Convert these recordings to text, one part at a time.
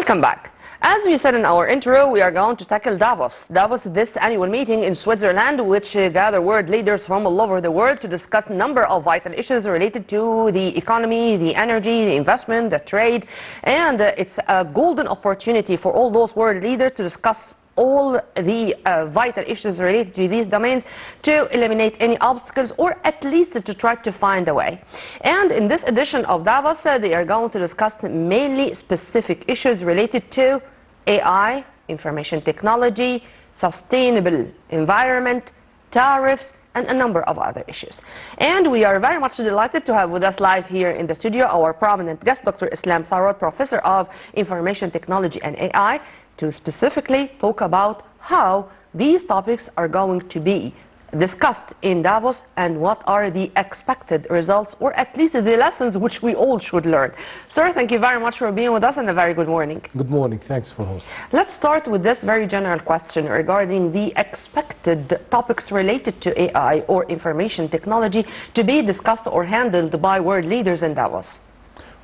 Welcome back. As we said in our intro, we are going to tackle Davos. Davos is this annual meeting in Switzerland which gather world leaders from all over the world to discuss a number of vital issues related to the economy, the energy, the investment, the trade, and it's a golden opportunity for all those world leaders to discuss all the vital issues related to these domains, to eliminate any obstacles or at least to try to find a way. And in this edition of Davos, they are going to discuss mainly specific issues related to AI, information technology, sustainable environment, tariffs, and a number of other issues. And we are very much delighted to have with us live here in the studio our prominent guest, Dr. Islam Tharwat, Professor of Information Technology and AI, to specifically talk about how these topics are going to be discussed in Davos and what are the expected results, or at least the lessons which we all should learn. Sir, thank you very much for being with us and a very good morning. Good morning. Thanks for hosting. Let's start with this very general question regarding the expected topics related to AI or information technology to be discussed or handled by world leaders in Davos.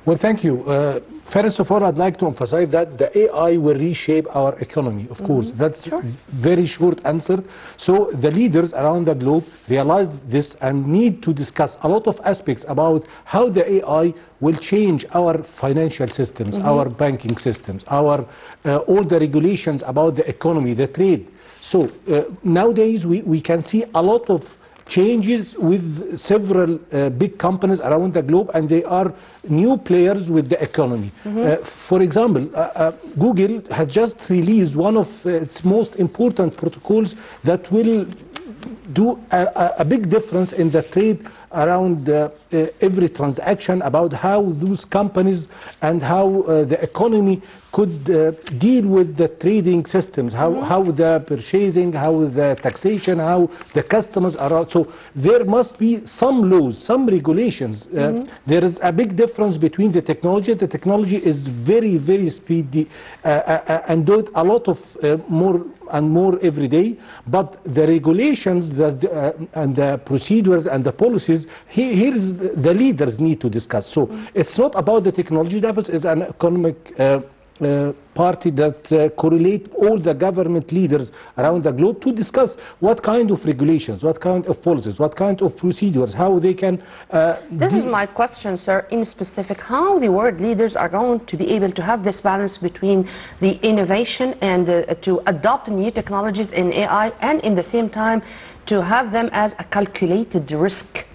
Well, thank you. First of all, I'd like to emphasize that the AI will reshape our economy, of course. That's a very short answer. So the leaders around the globe realize this and need to discuss a lot of aspects about how the AI will change our financial systems, our banking systems, our all the regulations about the economy, the trade. So nowadays we can see a lot of changes with several big companies around the globe, and they are new players with the economy. For example, Google has just released one of its most important protocols that will do a big difference in the trade around every transaction, about how those companies and how the economy could deal with the trading systems, how the purchasing, how the taxation, how the customers are. So there must be some laws, some regulations. There is a big difference between the technology. The technology is very, very speedy and do it a lot of more and more every day. But the regulations that, and the procedures and the policies, here is the leaders need to discuss. So it's not about the technology. Davos is an economic party that correlate all the government leaders around the globe to discuss what kind of regulations, what kind of policies, what kind of procedures, how they can... This is my question, sir, in specific, how the world leaders are going to be able to have this balance between the innovation and to adopt new technologies in AI, and in the same time to have them as a calculated risk.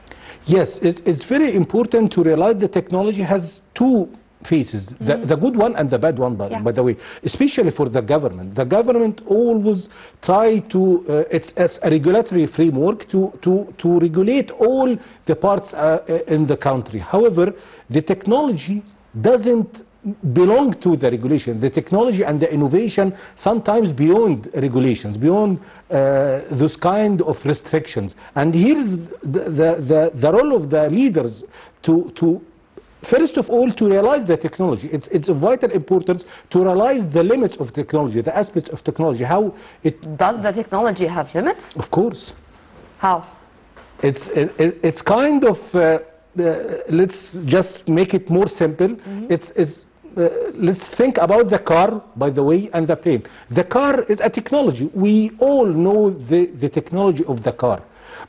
Yes, it's very important to realize the technology has two phases, the good one and the bad one, by the way, especially for the government. The government always try to, it's as a regulatory framework to regulate all the parts in the country. However, the technology doesn't belong to the regulation. The technology and the innovation sometimes beyond regulations, beyond those kind of restrictions. And here's the role of the leaders to first of all, to realize the technology. It's of vital importance to realize the limits of technology, the aspects of technology, how it... Does the technology have limits? Of course. How? It's kind of, let's just make it more simple. Let's think about the car, by the way, and the plane. The car is a technology. We all know the technology of the car.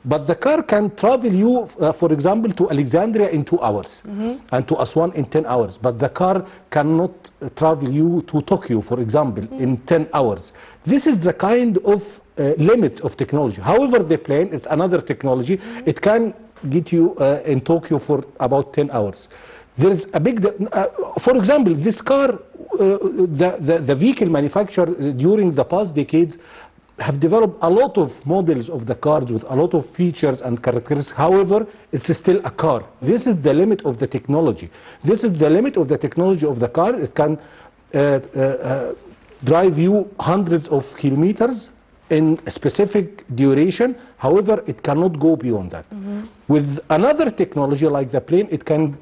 But the car can travel you, for example, to Alexandria in 2 hours and to Aswan in 10 hours. But the car cannot travel you to Tokyo, for example, in 10 hours. This is the kind of limits of technology. However, the plane is another technology. It can get you in Tokyo for about 10 hours. There is a big, for example, this car, the vehicle manufacturer during the past decades have developed a lot of models of the cars with a lot of features and characteristics. However, it's still a car. This is the limit of the technology. This is the limit of the technology of the car. It can drive you hundreds of kilometers in a specific duration. However, it cannot go beyond that. With another technology like the plane, it can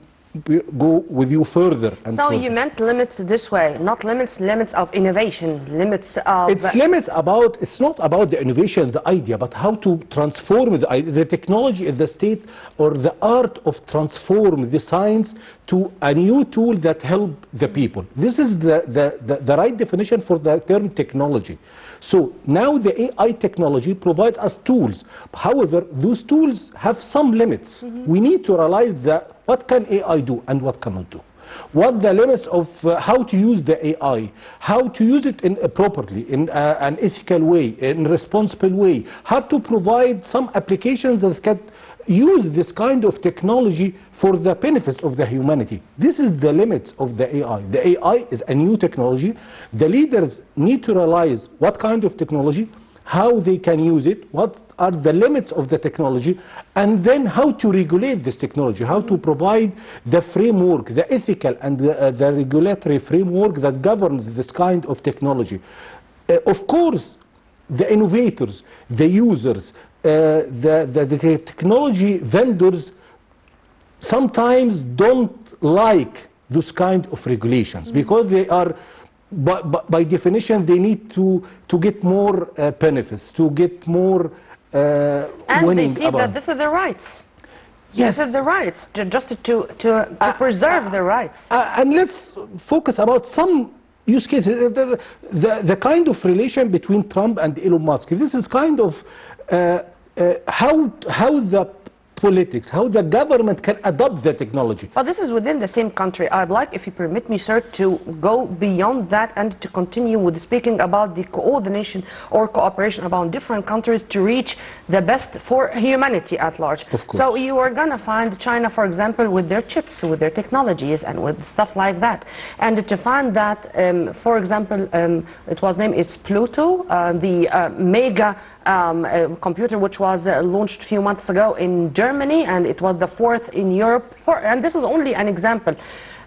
go with you further. And so further. you meant limits this way, not limits of innovation, limits of... It's limits about, it's not about the innovation, the idea, but how to transform the idea. The technology is the state or the art of transform the science to a new tool that help the people. This is the right definition for the term technology. So now the AI technology provides us tools. However, those tools have some limits. We need to realize that what can AI do and what cannot do. What the limits of how to use the AI, how to use it properly, in an ethical way, in a responsible way, how to provide some applications that can use this kind of technology for the benefits of the humanity. This is the limits of the AI. The AI is a new technology. The leaders need to realize what kind of technology, how they can use it, what are the limits of the technology, and then how to regulate this technology, how to provide the framework, the ethical and the regulatory framework that governs this kind of technology. Of course, the innovators, the users, the technology vendors sometimes don't like those kind of regulations because they are, by definition, they need to get more benefits, to get more and winning they see that this is their rights. Yes. This is the rights, just to preserve their rights. And let's focus about some use cases. The kind of relation between Trump and Elon Musk. This is kind of how the politics, how the government can adopt the technology. But this is within the same country. I'd like, if you permit me, sir, to go beyond that and to continue with speaking about the coordination or cooperation among different countries to reach the best for humanity at large. Of course. So you are going to find China, for example, with their chips, with their technologies and with stuff like that. And to find that, for example, it was named, it's Pluto, the mega computer which was launched a few months ago in Germany, and it was the 4th in Europe. And this is only an example.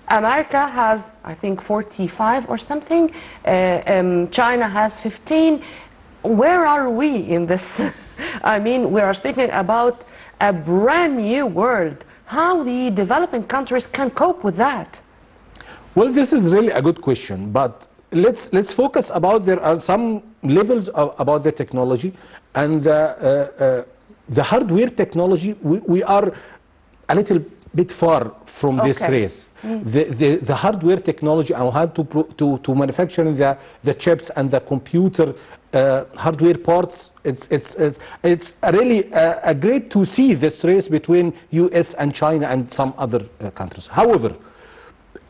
America has, I think, 45 or something. China has 15. Where are we in this? I mean, we are speaking about a brand new world. How the developing countries can cope with that? Well, this is really a good question, but let's focus about, there are some levels about the technology and the hardware technology. We are a little bit far from this race. The hardware technology and how to manufacture the chips and the computer hardware parts, it's really great to see this race between US and China and some other countries. However,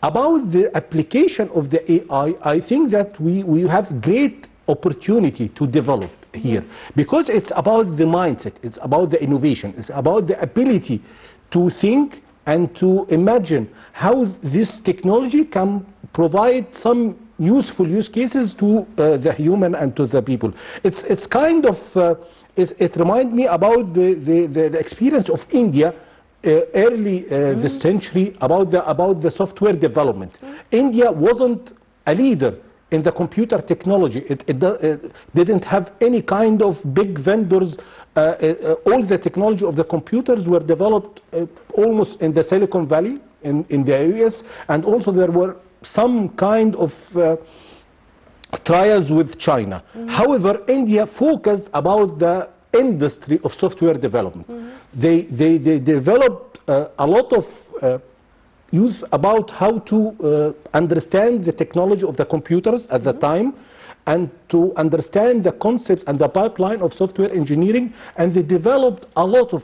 about the application of the AI, I think that we have great opportunity to develop here, because it's about the mindset, it's about the innovation, it's about the ability to think and to imagine how this technology can provide some useful use cases to the human and to the people. It's kind of, it reminds me about the experience of India early this century about the software development. India wasn't a leader in the computer technology. It didn't have any kind of big vendors. All the technology of the computers were developed almost in the Silicon Valley in the US, and also there were some kind of trials with China. However, India focused about the industry of software development. They developed a lot of use about how to understand the technology of the computers at the time, and to understand the concept and the pipeline of software engineering, and they developed a lot of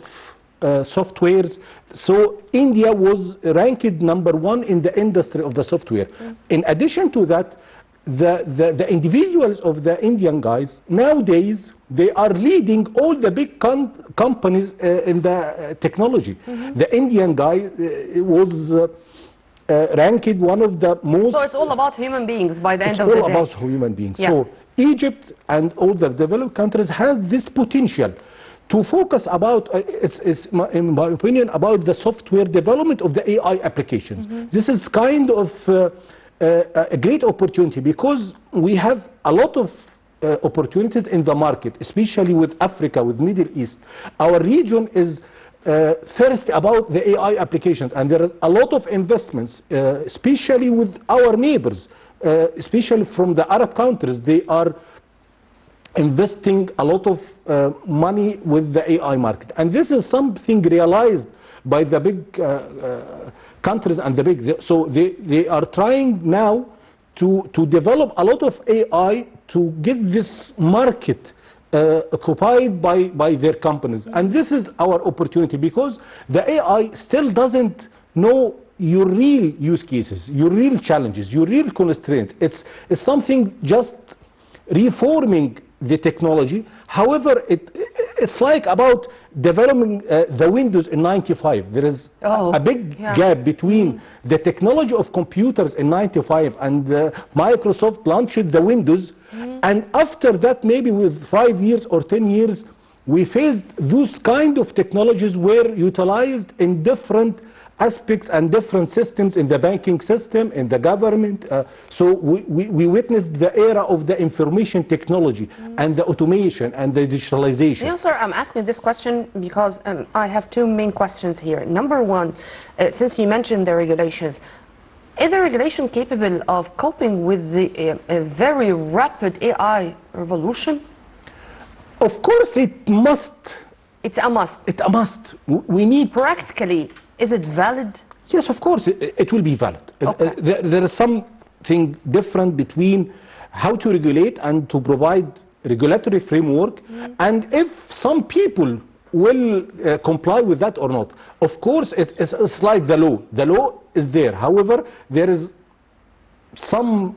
softwares. So India was ranked #1 in the industry of the software. In addition to that, the individuals of the Indian guys nowadays, they are leading all the big companies in the technology. The Indian guy was ranked one of the most... So it's all about human beings by the end of the day. It's all about human beings. So Egypt and all the developed countries have this potential to focus about, in my opinion, about the software development of the AI applications. This is kind of a great opportunity, because we have a lot of opportunities in the market, especially with Africa, with Middle East. Our region is thirsty about the AI applications, and there is a lot of investments, especially with our neighbors, especially from the Arab countries. They are investing a lot of money with the AI market, and this is something realized by the big countries and the big. So they are trying now to develop a lot of AI to get this market occupied by their companies. And this is our opportunity, because the AI still doesn't know your real use cases, your real challenges, your real constraints. It's something just reforming the technology. However, it's like about developing the Windows in '95. There is a big gap between the technology of computers in '95 and Microsoft launched the Windows. And after that, maybe with 5 years or 10 years, we faced those kind of technologies were utilized in different aspects and different systems, in the banking system, in the government. So we witnessed the era of the information technology and the automation and the digitalization. You know, sir, I'm asking this question because I have two main questions here. Number one, since you mentioned the regulations, is the regulation capable of coping with the very rapid AI revolution? Of course it must. It's a must. It's a must. We need... Practically, is it valid? Yes, of course, it will be valid. Okay. There is something different between how to regulate and to provide regulatory framework, and if some people will comply with that or not. Of course, it's like the law. The law is there. However, there is some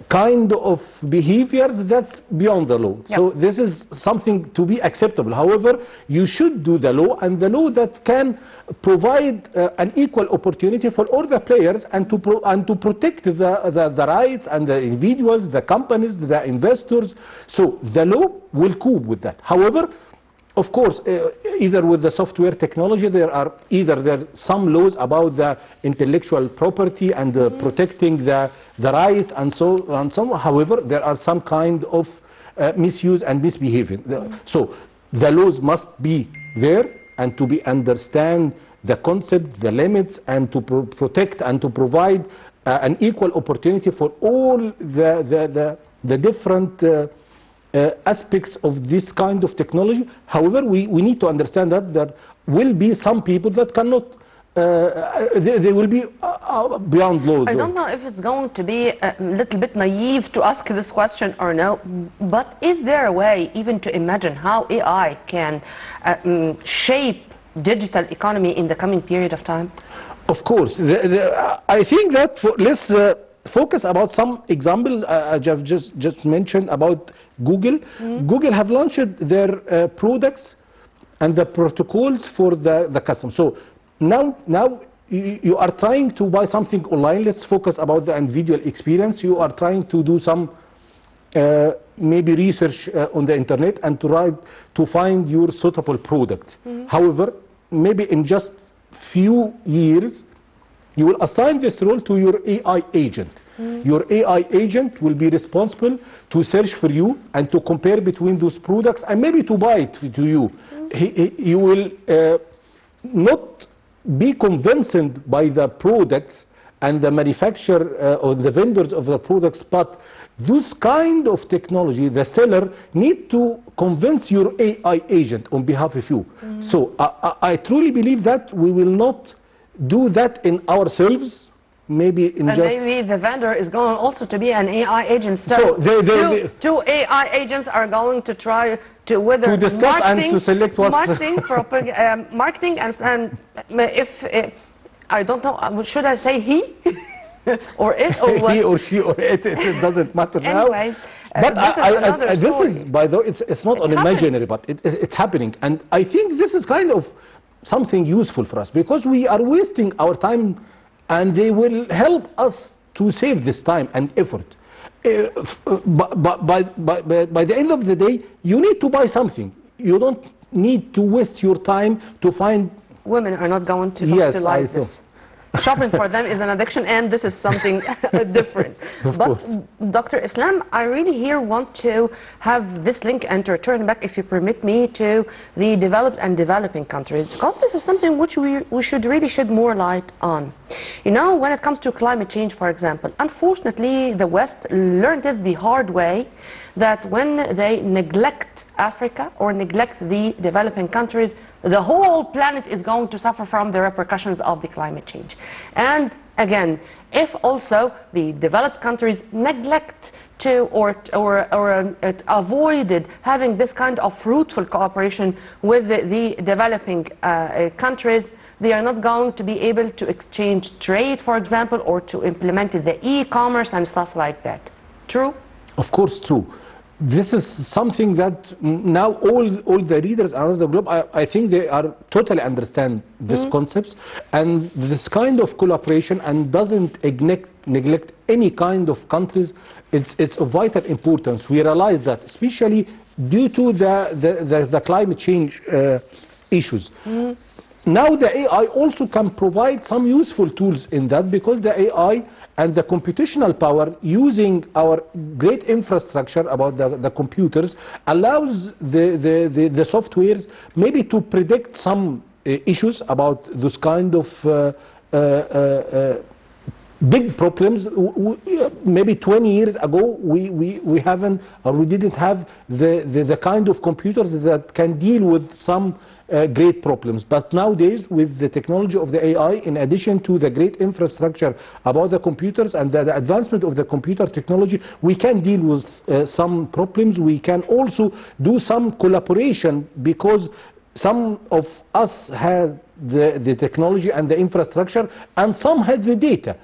kind of behaviors that's beyond the law. Yep. So this is something to be acceptable. However, you should do the law, and the law that can provide an equal opportunity for all the players, and to protect the rights and the individuals, the companies, the investors. So the law will cope with that. However, of course, either with the software technology, there are some laws about the intellectual property and protecting the rights and so on. However, there are some kind of misuse and misbehavior. So the laws must be there, and to be understand the concept, the limits, and to protect and to provide an equal opportunity for all the different aspects of this kind of technology. However, we need to understand that there will be some people that cannot, they will be beyond law. I don't know if it's going to be a little bit naive to ask this question or no, but is there a way even to imagine how AI can shape digital economy in the coming period of time? Of course. I think that let's focus about some example. I've just mentioned about Google. Google have launched their products and the protocols for the customer. So now you are trying to buy something online. Let's focus about the individual experience. You are trying to do some maybe research on the internet and try to find your suitable products. However, maybe in just few years, you will assign this role to your AI agent. Your AI agent will be responsible to search for you and to compare between those products and maybe to buy it to you. You will not be convinced by the products and the manufacturer or the vendors of the products, but this kind of technology, the seller need to convince your AI agent on behalf of you. So I truly believe that we will not do that in ourselves. Maybe maybe the vendor is going also to be an AI agent. So two AI agents are going to try to discuss and to select what's marketing and if I don't know, should I say he or it or what? He or she or it doesn't matter now. Anyways, but this is, by the way, it's not unimaginary, but it's happening, and I think this is kind of something useful for us, because we are wasting our time, and they will help us to save this time and effort. But by the end of the day, you need to buy something. You don't need to waste your time to find... Women are not going to utilize this. Shopping for them is an addiction, and this is something different. But Dr. Islam, I really here want to have this link and to return back, if you permit me, to the developed and developing countries, because this is something which we should really shed more light on. You know, when it comes to climate change, for example, unfortunately the West learned it the hard way, that when they neglect Africa or neglect the developing countries, the whole planet is going to suffer from the repercussions of the climate change. And again, if also the developed countries neglect to or avoided having this kind of fruitful cooperation with the developing countries, they are not going to be able to exchange trade, for example, or to implement the e-commerce and stuff like that. True? Of course, true. This is something that now all the readers around the globe, I think they are totally understand these concepts, and this kind of collaboration, and doesn't neglect any kind of countries. It's of vital importance. We realize that, especially due to the climate change issues. Now the AI also can provide some useful tools in that, because the AI and the computational power using our great infrastructure about the computers allows the softwares maybe to predict some issues about those kind of big problems. Maybe 20 years ago we haven't, or we didn't have the kind of computers that can deal with some great problems. But nowadays, with the technology of the AI, in addition to the great infrastructure about the computers and the advancement of the computer technology, we can deal with some problems. We can also do some collaboration, because some of us had the technology and the infrastructure, and some had the data.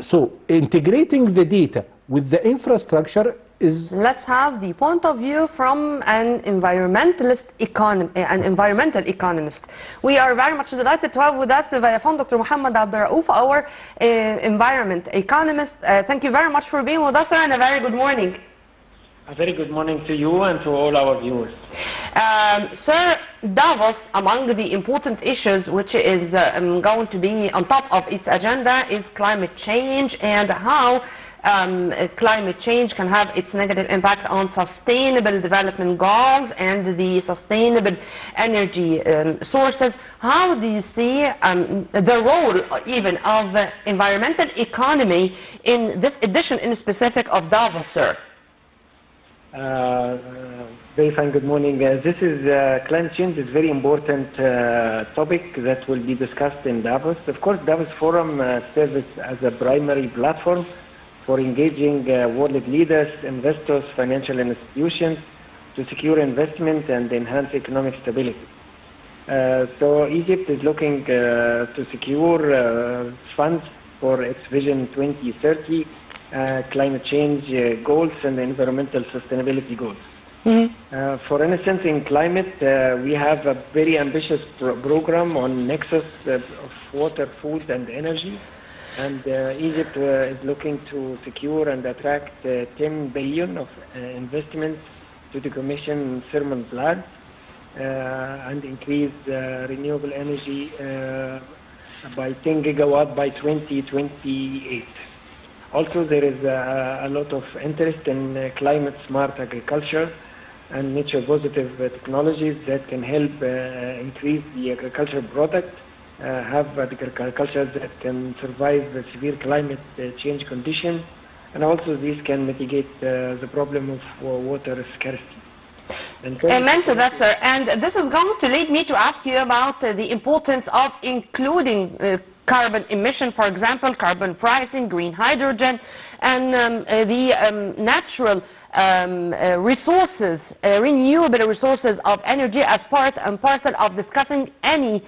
So integrating the data with the infrastructure is... Let's have the point of view from an environmental economist. We are very much delighted to have with us via phone Dr. Mohammed Abdurraouf, our environment economist. Thank you very much for being with us, sir, and a very good morning. A very good morning to you and to all our viewers. Sir, Davos, among the important issues which is going to be on top of its agenda is climate change, and how climate change can have its negative impact on sustainable development goals and the sustainable energy sources. How do you see the role even of environmental economy in this edition in specific of Davos, sir? Very fine, good morning. This is climate change is a very important topic that will be discussed in Davos. Of course, Davos Forum serves as a primary platform for engaging world leaders, investors, financial institutions to secure investment and enhance economic stability. So Egypt is looking to secure funds for its Vision 2030 climate change goals and environmental sustainability goals. For instance, in climate, we have a very ambitious program on nexus of water, food and energy. And Egypt is looking to secure and attract 10 billion of investments to decommission thermal plants and increase renewable energy by 10 gigawatt by 2028. Also, there is a lot of interest in climate smart agriculture and nature positive technologies that can help increase the agricultural product, have agriculture that can survive severe climate change conditions, and also these can mitigate the problem of water scarcity. Amen to that, sir. And this is going to lead me to ask you about the importance of including carbon emission, for example, carbon pricing, green hydrogen, and the natural resources, renewable resources of energy as part and parcel of discussing any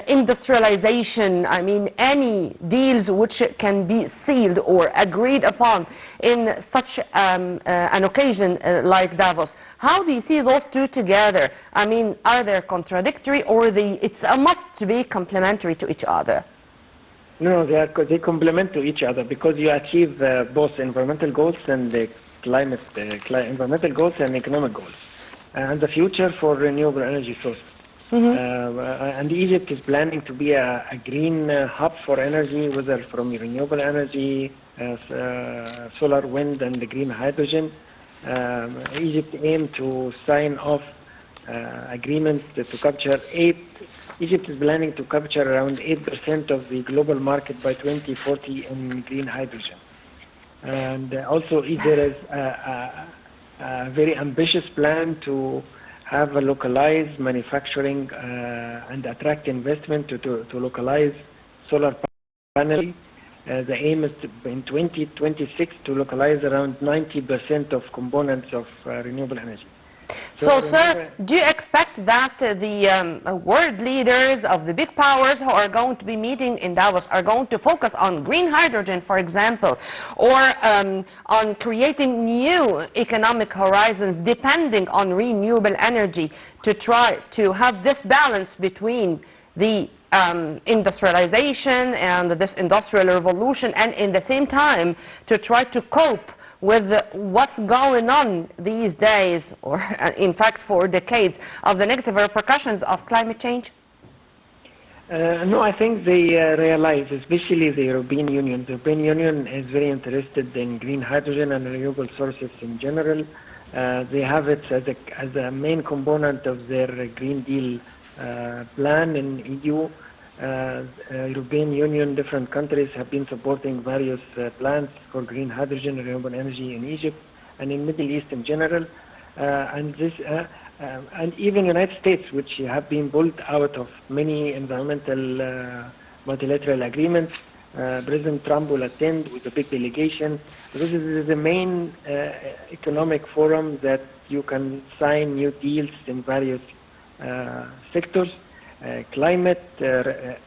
industrialization, I mean any deals which can be sealed or agreed upon in such an occasion like Davos. How do you see those two together? I mean, are they contradictory, or it's a must to be complementary to each other? No, they complement to each other, because you achieve both environmental goals and environmental goals and economic goals, and the future for renewable energy sources. And Egypt is planning to be a green hub for energy, whether from renewable energy, solar, wind, and the green hydrogen. Egypt aims to sign off agreements to capture Egypt is planning to capture around 8% of the global market by 2040 in green hydrogen. And also there is a very ambitious plan to have a localized manufacturing and attract investment to localize solar panels. The aim is in 2026 to localize around 90% of components of renewable energy. So, sir, do you expect that the world leaders of the big powers who are going to be meeting in Davos are going to focus on green hydrogen, for example, or on creating new economic horizons depending on renewable energy to try to have this balance between the industrialization and this industrial revolution, and in the same time to try to cope with what's going on these days, or in fact for decades, of the negative repercussions of climate change? No, I think they realize, especially the European Union. The European Union is very interested in green hydrogen and renewable sources in general. They have it as a main component of their Green Deal plan in EU. European Union, different countries have been supporting various plans for green hydrogen and renewable energy in Egypt and in Middle East in general. And even United States, which have been pulled out of many environmental multilateral agreements. President Trump will attend with a big delegation. This is the main economic forum that you can sign new deals in various sectors. Climate,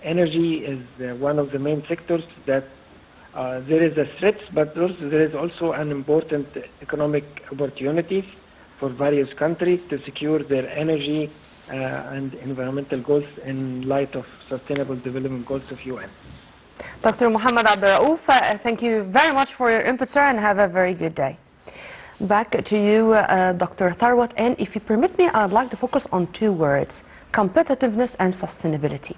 energy is one of the main sectors that there is a threat, but there is also an important economic opportunities for various countries to secure their energy and environmental goals in light of Sustainable Development Goals of UN. Dr. Mohammed Abdurraouf, thank you very much for your input, sir, and have a very good day. Back to you, Dr. Tharwat, and if you permit me, I'd like to focus on two words: competitiveness and sustainability.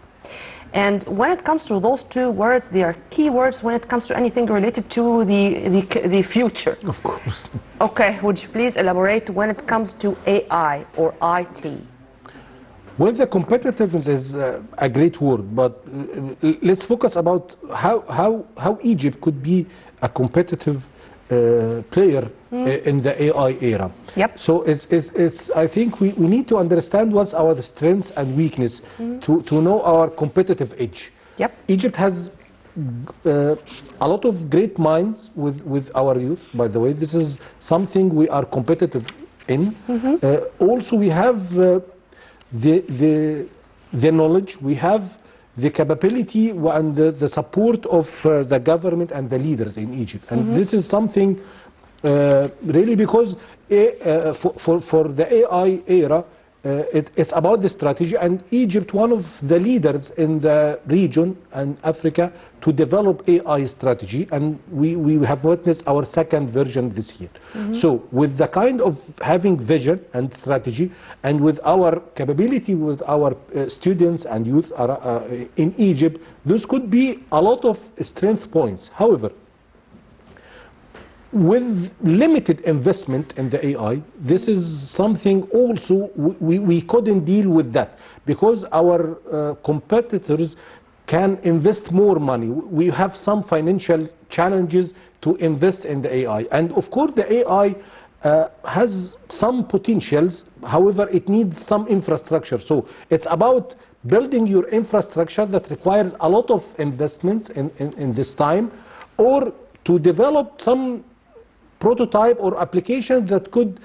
And when it comes to those two words, they are key words when it comes to anything related to the future. Of course. Okay, would you please elaborate when it comes to AI or IT? Well, the competitiveness is a great word, but let's focus about how Egypt could be a competitive player in the AI era. Yep. So I think we need to understand what's our strengths and weakness to know our competitive edge. Yep. Egypt has a lot of great minds with our youth, by the way. This is something we are competitive in. Also, we have the knowledge, we have the capability and the support of the government and the leaders in Egypt. And this is something really, because for the AI era, it's about the strategy, and Egypt, one of the leaders in the region and Africa to develop AI strategy, and we have witnessed our second version this year. So with the kind of having vision and strategy, and with our capability with our students and youth in Egypt, this could be a lot of strength points. However, with limited investment in the AI, this is something also we couldn't deal with that, because our competitors can invest more money. We have some financial challenges to invest in the AI. And of course the AI has some potentials, however it needs some infrastructure. So it's about building your infrastructure that requires a lot of investments in this time, or to develop some prototype or applications that could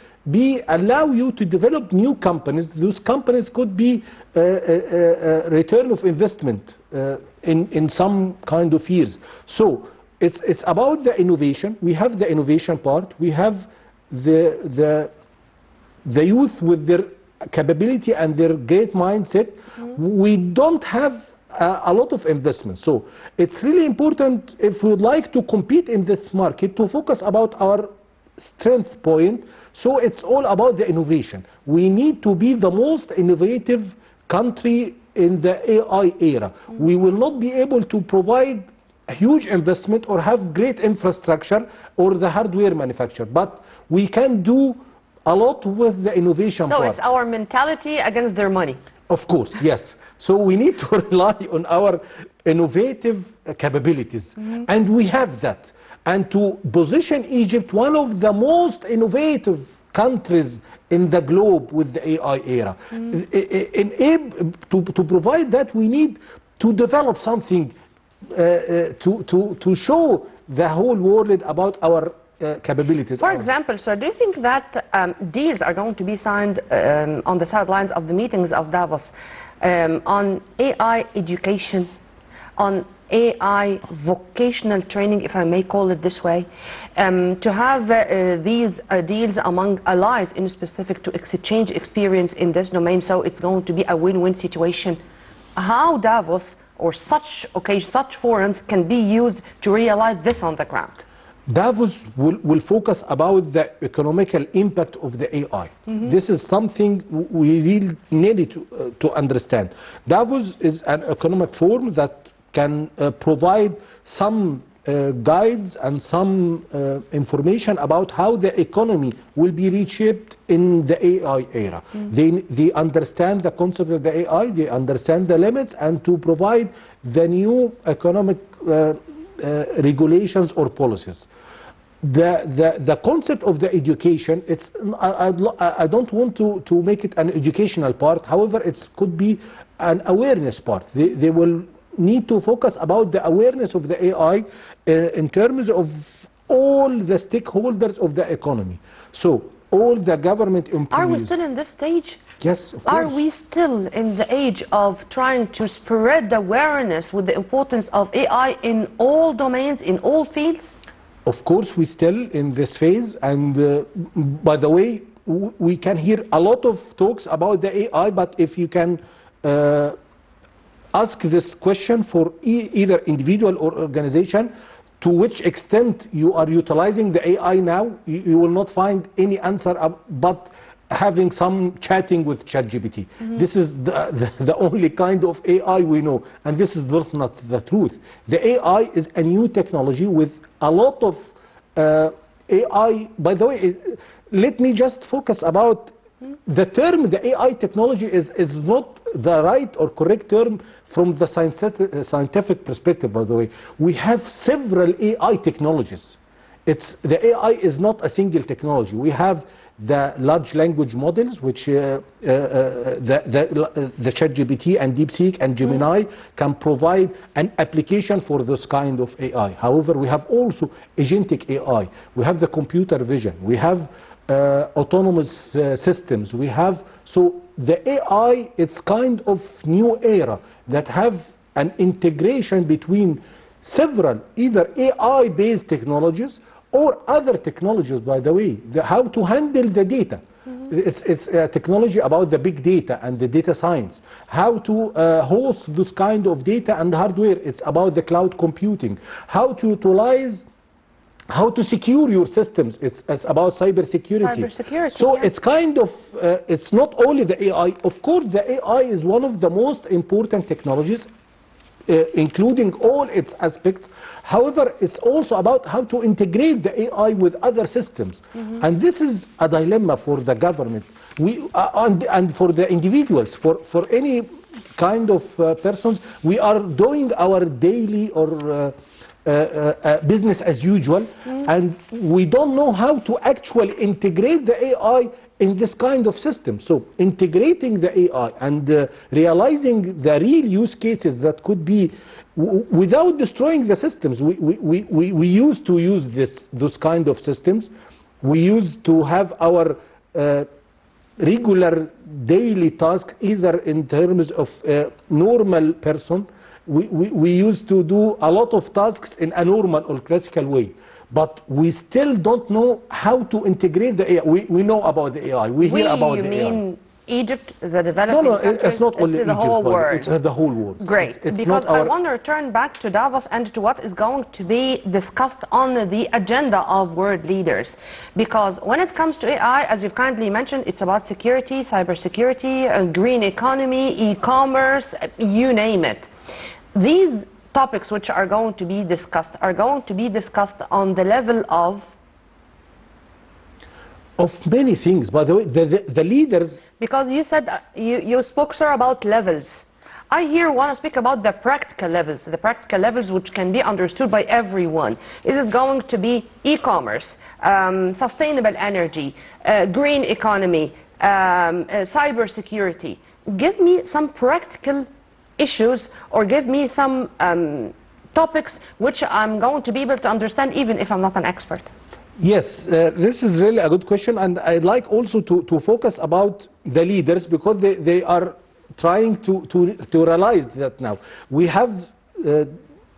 allow you to develop new companies. Those companies could be a return of investment in some kind of years. So it's about the innovation. We have the innovation part. We have the youth with their capability and their great mindset. We don't have a lot of investment. So it's really important, if we would like to compete in this market, to focus about our strength point. So it's all about the innovation. We need to be the most innovative country in the AI era. We will not be able to provide a huge investment or have great infrastructure or the hardware manufacture, but we can do a lot with the innovation So part. it's our mentality against their money. Of course, yes. So we need to rely on our innovative capabilities, and we have that. And to position Egypt one of the most innovative countries in the globe with the AI era. To provide that, we need to develop something to show the whole world about our capabilities. For example, sir, do you think that deals are going to be signed on the sidelines of the meetings of Davos on AI education, on AI vocational training, if I may call it this way, to have these deals among allies in specific to exchange experience in this domain, so it's going to be a win-win situation? How Davos or such occasions, such forums can be used to realize this on the ground? Davos will focus about the economical impact of the AI. This is something we really needed to understand. Davos is an economic forum that can provide some guides and some information about how the economy will be reshaped in the AI era. They understand the concept of the AI, they understand the limits, and to provide the new economic regulations or policies. The concept of the education, I don't want to make it an educational part. However, it could be an awareness part. They will need to focus about the awareness of the AI in terms of all the stakeholders of the economy. So all the government employees. Are we still in this stage? Yes, of course. Are we still in the age of trying to spread the awareness with the importance of AI in all domains, in all fields? Of course, we're still in this phase, and by the way, we can hear a lot of talks about the AI, but if you can ask this question for either individual or organization, to which extent you are utilizing the AI now, you will not find any answer but having some chatting with ChatGPT. This is the only kind of AI we know, and this is not the truth. The AI is a new technology with a lot of AI. By the way, let me just focus about the term. The AI technology is not the right or correct term from the scientific perspective, by the way. We have several AI technologies. The AI is not a single technology. We have the large language models, which the ChatGPT and DeepSeek and Gemini can provide an application for this kind of AI. However, we have also agentic AI. We have the computer vision. We have autonomous systems. We have, so the AI, it's kind of new era that have an integration between several either AI-based technologies or other technologies, by the way, how to handle the data. It's a technology about the big data and the data science. How to host this kind of data and hardware. It's about the cloud computing. How to utilize, how to secure your systems. It's about cyber security. So it's kind of, it's not only the AI. Of course, the AI is one of the most important technologies, including all its aspects. However, it's also about how to integrate the AI with other systems. And this is a dilemma for the government and for the individuals, for any kind of persons. We are doing our daily or business as usual, and we don't know how to actually integrate the AI in this kind of system. So integrating the AI and realizing the real use cases that could be without destroying the systems. We used to use those kind of systems. We used to have our regular daily tasks, either in terms of normal person. We used to do a lot of tasks in a normal or classical way. But we still don't know how to integrate the AI. We know about the AI. We hear about the AI. You mean Egypt, the developing No, countries? it's not only the Egypt. whole world. It's the whole world. Great, It's because not I our... want to return back to Davos and to what is going to be discussed on the agenda of world leaders. Because when it comes to AI, as you've kindly mentioned, it's about security, cybersecurity, green economy, e-commerce, you name it. These topics which are going to be discussed on the level of many things. By the way, the leaders... Because you said, you spoke, sir, about levels. I here want to speak about the practical levels which can be understood by everyone. Is it going to be e-commerce, sustainable energy, green economy, cybersecurity? Give me some practical issues, or give me some topics which I'm going to be able to understand even if I'm not an expert. Yes, this is really a good question, and I'd like also to focus about the leaders, because they are trying to realize that now. We have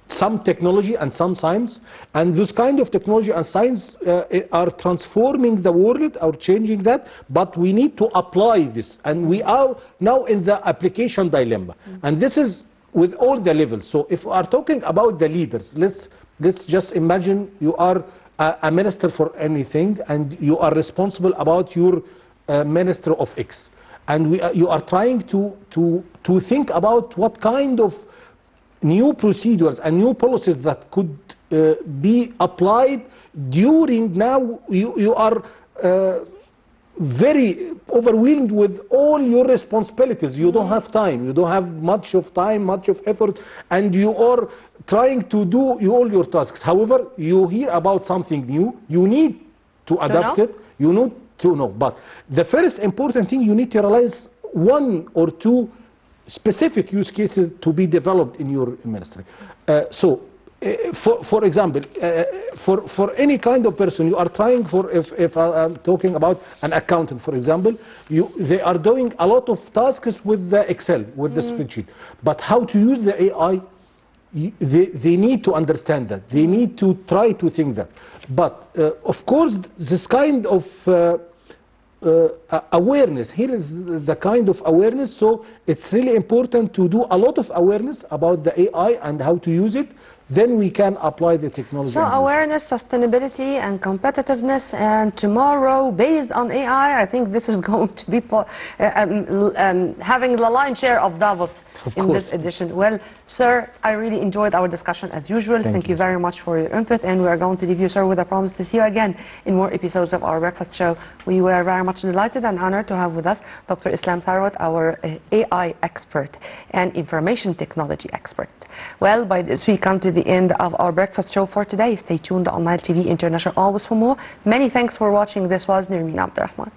some technology and some science, and this kind of technology and science are transforming the world, are changing that, but we need to apply this, and we are now in the application dilemma, and this is with all the levels. So if we are talking about the leaders, let's just imagine you are a minister for anything, and you are responsible about your minister of X, and you are trying to think about what kind of new procedures and new policies that could be applied during now you are very overwhelmed with all your responsibilities. You don't have time, you don't have much of time, much of effort, and you are trying to do all your tasks. However, you hear about something new, you need to adapt it, you need to know. But the first important thing, you need to realize one or two specific use cases to be developed in your ministry. For example, for any kind of person, you are trying for, if I'm talking about an accountant, for example, they are doing a lot of tasks with the Excel, with the spreadsheet. But how to use the AI, they need to understand that. They need to try to think that. But of course, this kind of awareness, here is the kind of awareness, so it's really important to do a lot of awareness about the AI and how to use it. Then we can apply the technology. So awareness, sustainability and competitiveness, and tomorrow based on AI, I think this is going to be having the lion's share of Davos in this edition. Well, sir, I really enjoyed our discussion as usual. Thank you very much for your input, and we are going to leave you, sir, with a promise to see you again in more episodes of our breakfast show. We were very much delighted and honored to have with us Dr. Islam Tharwat, our AI expert and information technology expert. Well, by this we come to the end of our breakfast show for today. Stay tuned on Nile TV International always for more. Many thanks for watching. This was Nirmeen Abdurrahman.